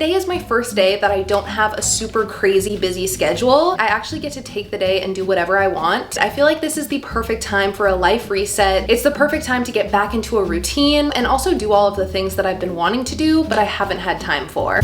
today is my first day that I don't have a super crazy busy schedule. I actually get to take the day and do whatever I want. I feel like this is the perfect time for a life reset. It's the perfect time to get back into a routine and also do all of the things that I've been wanting to do, but I haven't had time for.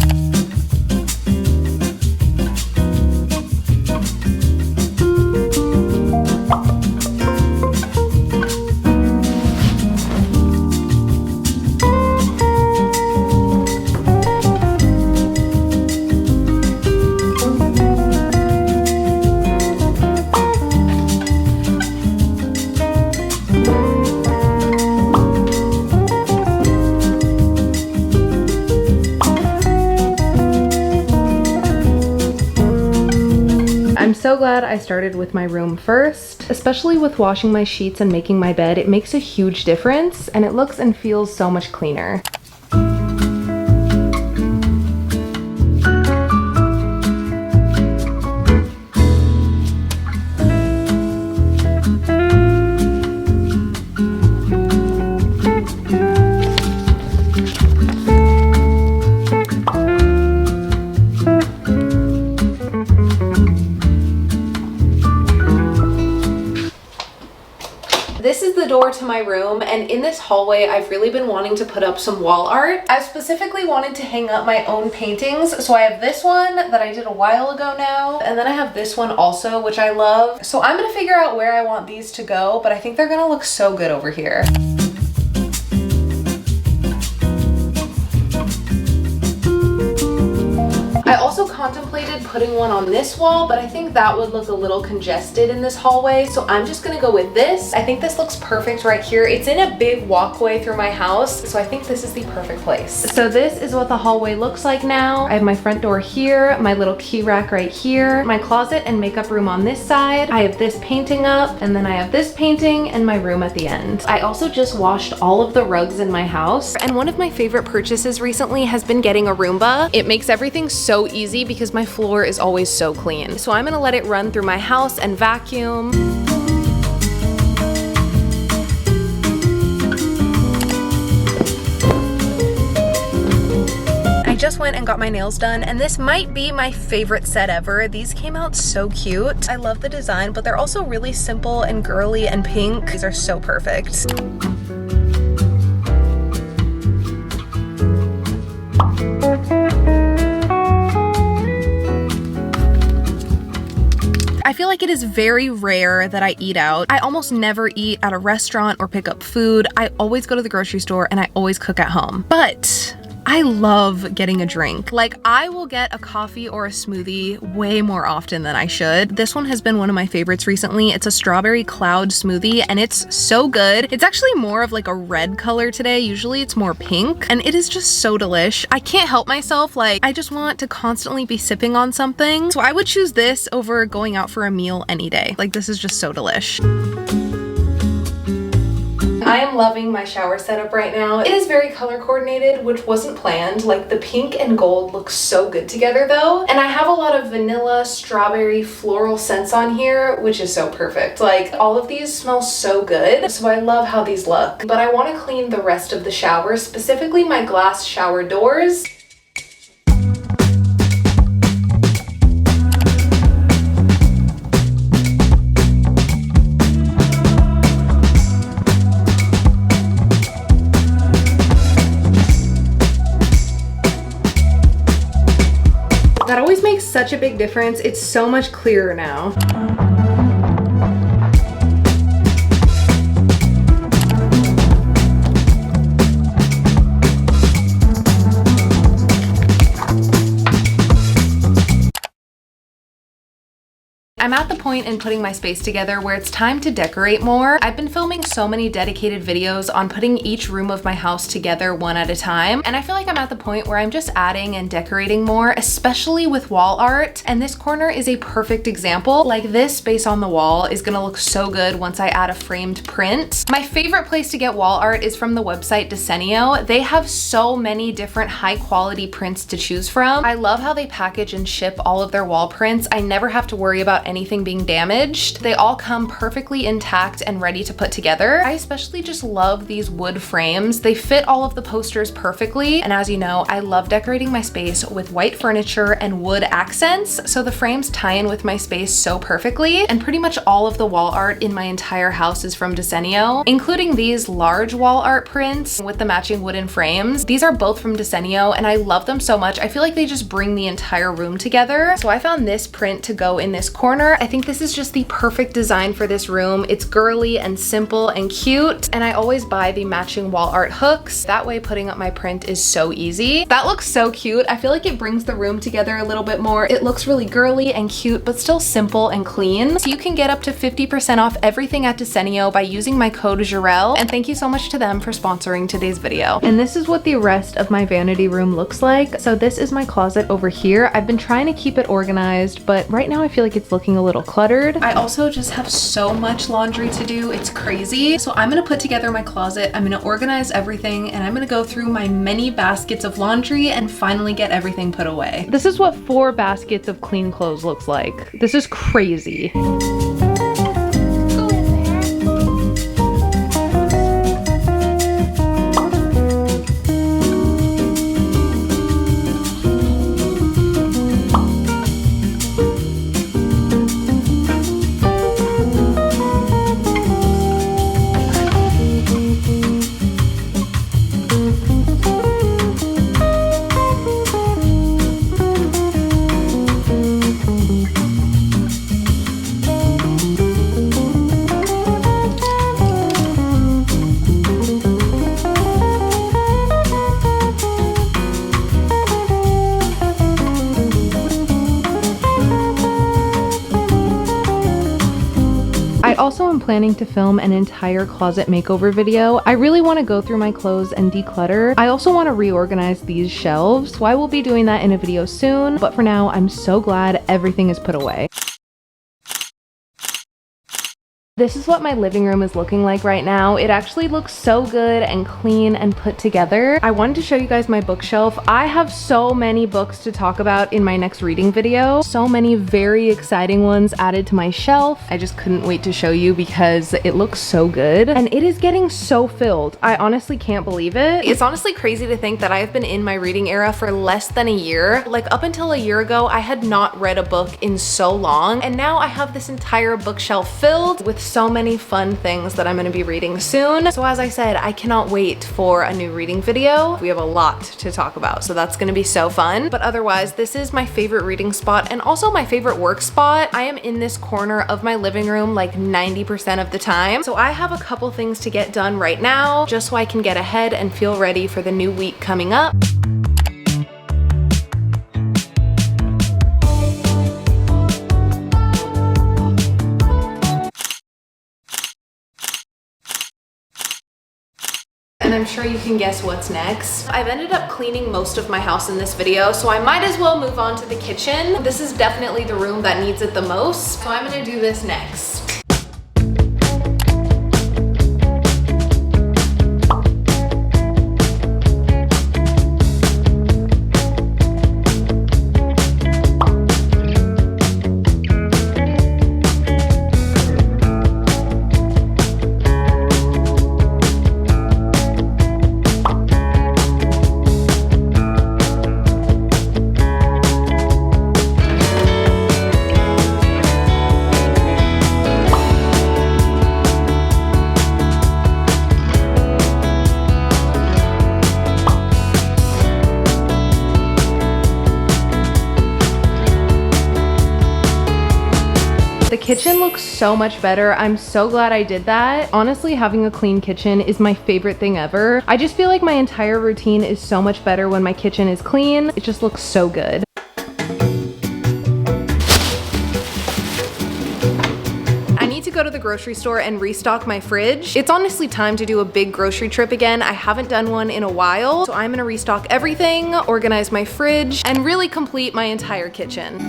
I'm so glad I started with my room first, especially with washing my sheets and making my bed. It makes a huge difference and it looks and feels so much cleaner. This is the door to my room, and in this hallway I've really been wanting to put up some wall art. I specifically wanted to hang up my own paintings, so I have this one that I did a while ago now, and then I have this one also, which I love. So I'm gonna figure out where I want these to go, but I think they're gonna look so good over here. I also contemplated putting one on this wall, but I think that would look a little congested in this hallway, so I'm just gonna go with this. I think this looks perfect right here. It's in a big walkway through my house, so I think this is the perfect place. So this is what the hallway looks like now. I have my front door here, my little key rack right here, my closet and makeup room on this side. I have this painting up, and then I have this painting and my room at the end. I also just washed all of the rugs in my house, and one of my favorite purchases recently has been getting a Roomba. It makes everything so easy because my floor is always so clean. So I'm gonna let it run through my house and vacuum. I just went and got my nails done, and this might be my favorite set ever. These came out so cute. I love the design, but they're also really simple and girly and pink. These are so perfect. I feel like it is very rare that I eat out. I almost never eat at a restaurant or pick up food. I always go to the grocery store and I always cook at home. But I love getting a drink. Like, I will get a coffee or a smoothie way more often than I should. This one has been one of my favorites recently. It's a strawberry cloud smoothie and it's so good. It's actually more of like a red color today. Usually it's more pink, and it is just so delish. I can't help myself. Like, I just want to constantly be sipping on something. So I would choose this over going out for a meal any day. Like, this is just so delish. I am loving my shower setup right now. It is very color coordinated, which wasn't planned. Like, the pink and gold look so good together though. And I have a lot of vanilla, strawberry, floral scents on here, which is so perfect. Like, all of these smell so good. So I love how these look. But I want to clean the rest of the shower, specifically my glass shower doors. That always makes such a big difference. It's so much clearer now. I'm at the point in putting my space together where it's time to decorate more. I've been filming so many dedicated videos on putting each room of my house together one at a time, and I feel like I'm at the point where I'm just adding and decorating more, especially with wall art, and this corner is a perfect example. Like, this space on the wall is gonna look so good once I add a framed print. My favorite place to get wall art is from the website Desenio. They have so many different high quality prints to choose from. I love how they package and ship all of their wall prints. I never have to worry about anything being damaged. They all come perfectly intact and ready to put together. I especially just love these wood frames. They fit all of the posters perfectly, and as you know, I love decorating my space with white furniture and wood accents, so the frames tie in with my space so perfectly, and pretty much all of the wall art in my entire house is from Desenio, including these large wall art prints with the matching wooden frames. These are both from Desenio, and I love them so much. I feel like they just bring the entire room together. So I found this print to go in this corner. I think this is just the perfect design for this room. It's girly and simple and cute, and I always buy the matching wall art hooks. That way putting up my print is so easy. That looks so cute. I feel like it brings the room together a little bit more. It looks really girly and cute, but still simple and clean. So you can get up to 50% off everything at Desenio by using my code Jarell, and thank you so much to them for sponsoring today's video. And this is what the rest of my vanity room looks like. So this is my closet over here. I've been trying to keep it organized, but right now I feel like it's looking a little cluttered. I also just have so much laundry to do. It's crazy. So I'm gonna put together my closet. I'm gonna organize everything, and I'm gonna go through my many baskets of laundry and finally get everything put away. This is what 4 baskets of clean clothes looks like. This is crazy. I also am planning to film an entire closet makeover video. I really want to go through my clothes and declutter. I also want to reorganize these shelves, so I will be doing that in a video soon, but for now, I'm so glad everything is put away. This is what my living room is looking like right now. It actually looks so good and clean and put together. I wanted to show you guys my bookshelf. I have so many books to talk about in my next reading video. So many very exciting ones added to my shelf. I just couldn't wait to show you because it looks so good. And it is getting so filled. I honestly can't believe it. It's honestly crazy to think that I have been in my reading era for less than a year. Like up until a year ago, I had not read a book in so long. And now I have this entire bookshelf filled with so many fun things that I'm gonna be reading soon. So as I said, I cannot wait for a new reading video. We have a lot to talk about, so that's gonna be so fun. But otherwise, this is my favorite reading spot and also my favorite work spot. I am in this corner of my living room like 90% of the time. So I have a couple things to get done right now just so I can get ahead and feel ready for the new week coming up. And I'm sure you can guess what's next. I've ended up cleaning most of my house in this video, so I might as well move on to the kitchen. This is definitely the room that needs it the most, so I'm gonna do this next. The kitchen looks so much better. I'm so glad I did that. Honestly, having a clean kitchen is my favorite thing ever. I just feel like my entire routine is so much better when my kitchen is clean. It just looks so good. I need to go to the grocery store and restock my fridge. It's honestly time to do a big grocery trip again. I haven't done one in a while, so I'm gonna restock everything, organize my fridge, and really complete my entire kitchen.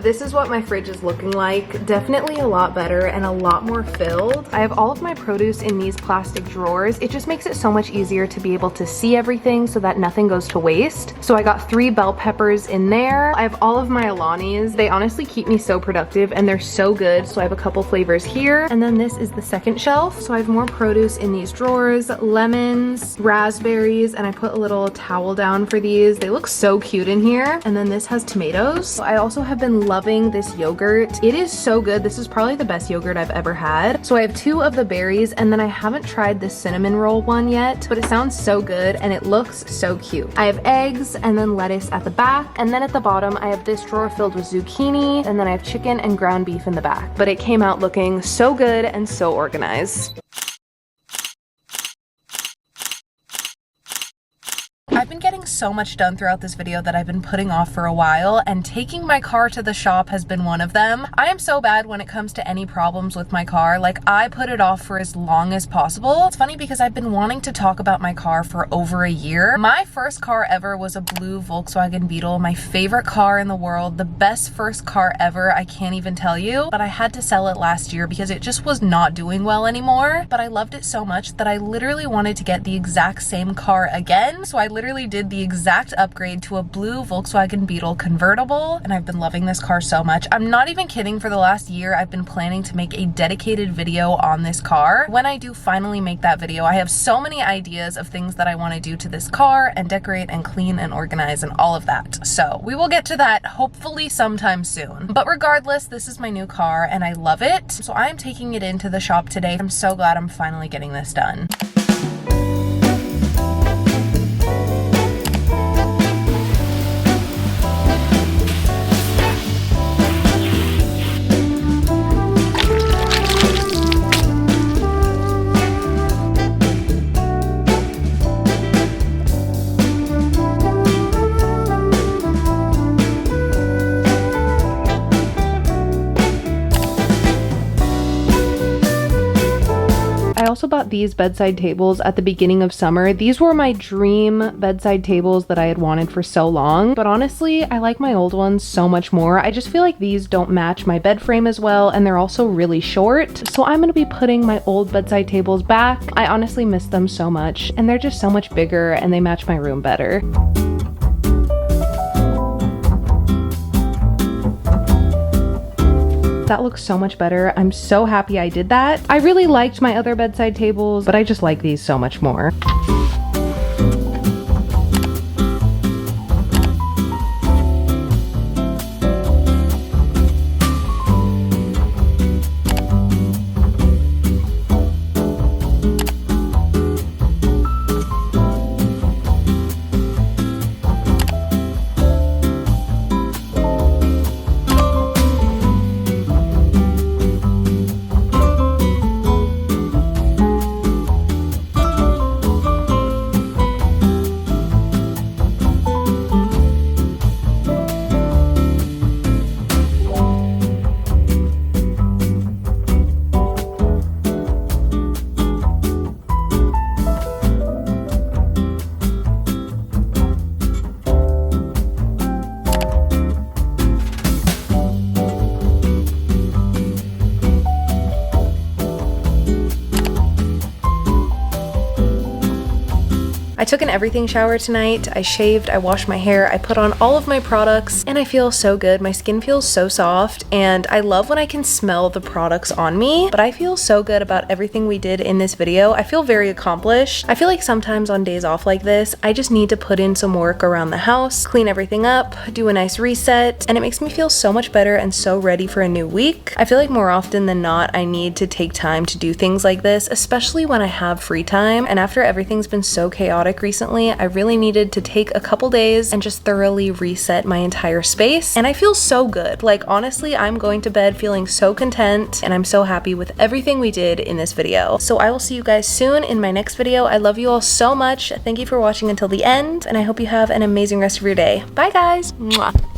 This is what my fridge is looking like. Definitely a lot better and a lot more filled. I have all of my produce in these plastic drawers. It just makes it so much easier to be able to see everything so that nothing goes to waste. So I got 3 bell peppers in there. I have all of my Alanis. They honestly keep me so productive and they're so good. So I have a couple flavors here. And then this is the second shelf. So I have more produce in these drawers, lemons, raspberries, and I put a little towel down for these. They look so cute in here. And then this has tomatoes. I also have been loving this yogurt. It is so good. This is probably the best yogurt I've ever had. So I have 2 of the berries, and then I haven't tried this cinnamon roll one yet, but it sounds so good and it looks so cute. I have eggs and then lettuce at the back, and then at the bottom I have this drawer filled with zucchini, and then I have chicken and ground beef in the back. But it came out looking so good and so organized. I've been getting so much done throughout this video that I've been putting off for a while, and taking my car to the shop has been one of them. I am so bad when it comes to any problems with my car. Like, I put it off for as long as possible. It's funny because I've been wanting to talk about my car for over a year. My first car ever was a blue Volkswagen Beetle, my favorite car in the world, the best first car ever, I can't even tell you, but I had to sell it last year because it just was not doing well anymore. But I loved it so much that I literally wanted to get the exact same car again, so I literally did the exact upgrade to a blue Volkswagen Beetle convertible, and I've been loving this car so much. I'm not even kidding, for the last year I've been planning to make a dedicated video on this car. When I do finally make that video, I have so many ideas of things that I want to do to this car and decorate and clean and organize and all of that. So we will get to that hopefully sometime soon. But regardless, this is my new car and I love it. So I'm taking it into the shop today. I'm so glad I'm finally getting this done. I also bought these bedside tables at the beginning of summer. These were my dream bedside tables that I had wanted for so long, but honestly, I like my old ones so much more. I just feel like these don't match my bed frame as well, and they're also really short. So I'm gonna be putting my old bedside tables back. I honestly miss them so much, and they're just so much bigger and they match my room better. That looks so much better. I'm so happy I did that. I really liked my other bedside tables, but I just like these so much more. I took an everything shower tonight. I shaved, I washed my hair, I put on all of my products, and I feel so good. My skin feels so soft, and I love when I can smell the products on me, but I feel so good about everything we did in this video. I feel very accomplished. I feel like sometimes on days off like this, I just need to put in some work around the house, clean everything up, do a nice reset, and it makes me feel so much better and so ready for a new week. I feel like more often than not, I need to take time to do things like this, especially when I have free time, and after everything's been so chaotic recently, I really needed to take a couple days and just thoroughly reset my entire space, and I feel so good. Like, honestly, I'm going to bed feeling so content, and I'm so happy with everything we did in this video. So I will see you guys soon in my next video. I love you all so much. Thank you for watching until the end, and I hope you have an amazing rest of your day. Bye guys. Mwah.